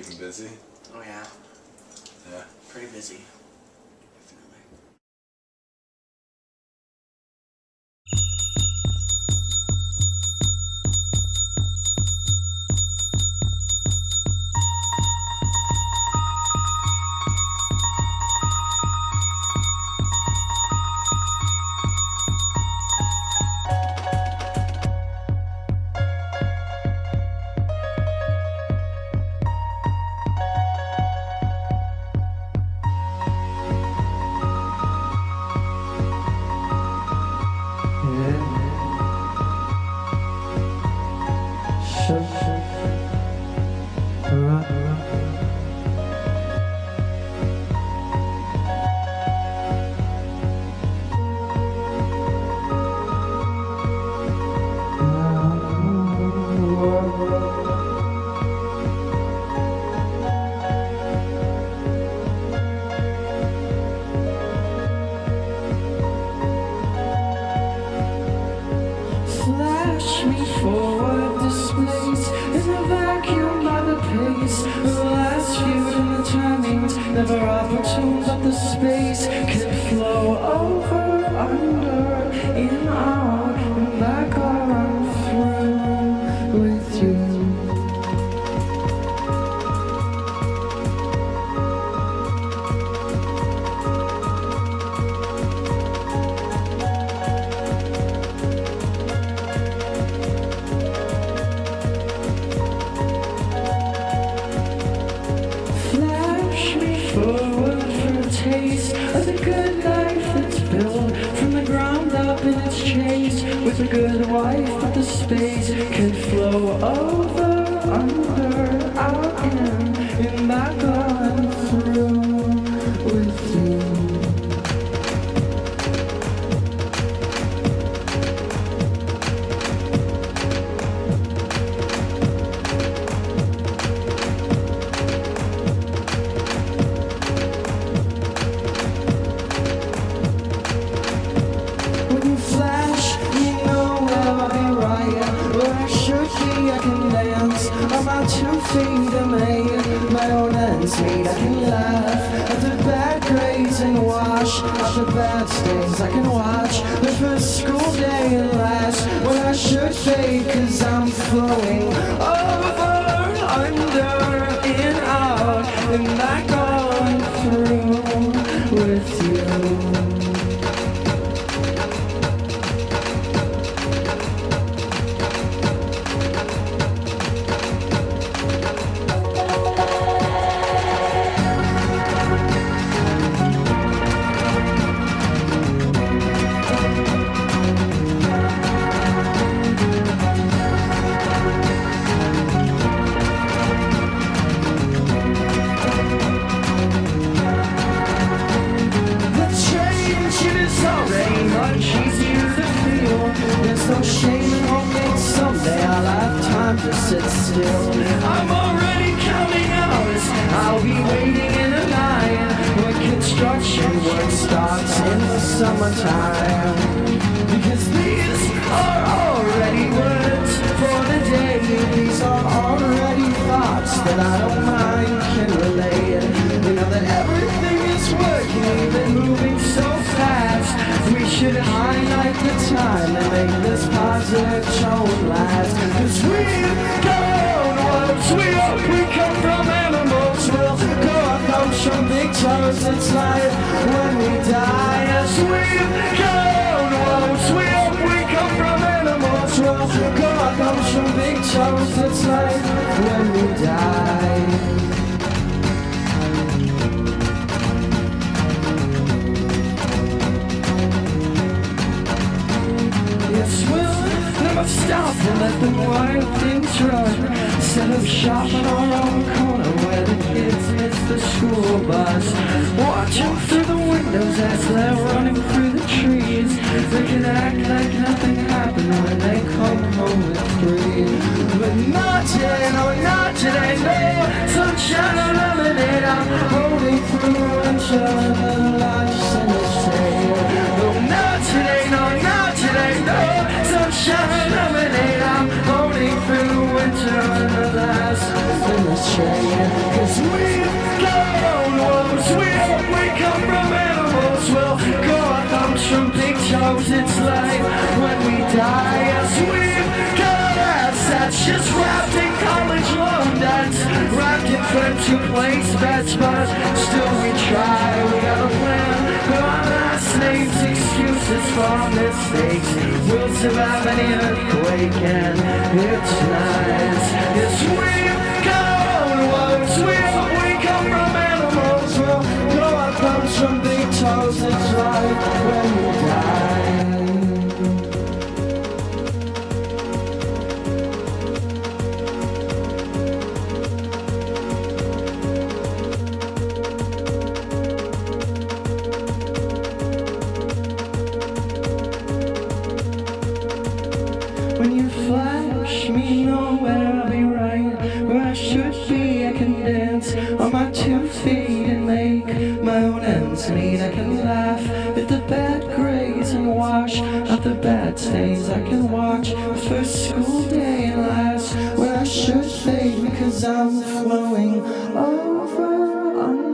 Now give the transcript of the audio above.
Keeping busy? Oh yeah. Yeah. Pretty busy. Definitely. Flash me forward this place in the vacuum by the pace. The last few in the timings, never opportune, but the space can flow over, under, in, out, and back around through with you. Flash me forward for a taste of the good life that's built from the ground up in its chase. With a good wife, but the space can flow over, under, out, in, back on through with you. When you flash, you know where I'll be right. Where I should be, I can dance on my 2 feet and make my own ends meet. I can laugh at the bad grades and wash out the bad stains. I can watch the first school day and last where I should fade, 'cause I'm flowing over, under, in, out, and back on through with you. There's no shame in hoping someday I'll have time to sit still. I'm already counting hours, I'll be waiting in a line when construction work starts in the summertime. Because these are already words for the day. These are already thoughts that I don't mind can relate. You know that everything is working, even moving so fast. We should highlight the time and make this positive tone last. 'Cause we've gone once, we come from animals. We'll go our thumbs from big toes. It's like when we die. As we've gone once, we come from animals. We'll go our thumbs from big toes. It's like when we die. Yes, we'll never stop and let the wild things run. Set up shop in our own corner where the kids miss the school bus. Watching through the windows as they're running through the trees. They can act like nothing happened when they come home at 3. But not today, no, not today, no. Sunshine or lemonade, I'm holding through winter and the lights in the shade. No, not today, no, not today, no. Sunshine or lemonade, I'm holding through winter and the lights in the shade. Yes, we've got woes. We come from animals. We'll grow our thumbs from big toes. It's like when we die. Yes, we've got assets just wrapped in college loan debts, wrapped in friends who place bets, but still we try. We got a plan. Our last names, excuses for mistakes. We'll survive any earthquake, and it's nice. Yes, we've got woes. We come from animals. We'll grow our thumbs from big toes. It's like when we die. When you flash me nowhere, I'll be right where I should be. I can dance on my 2 feet and make my own ends meet. I can laugh at the bad grades and wash out the bad stains. I can watch the first school day and last when I should fade, because I'm flowing over.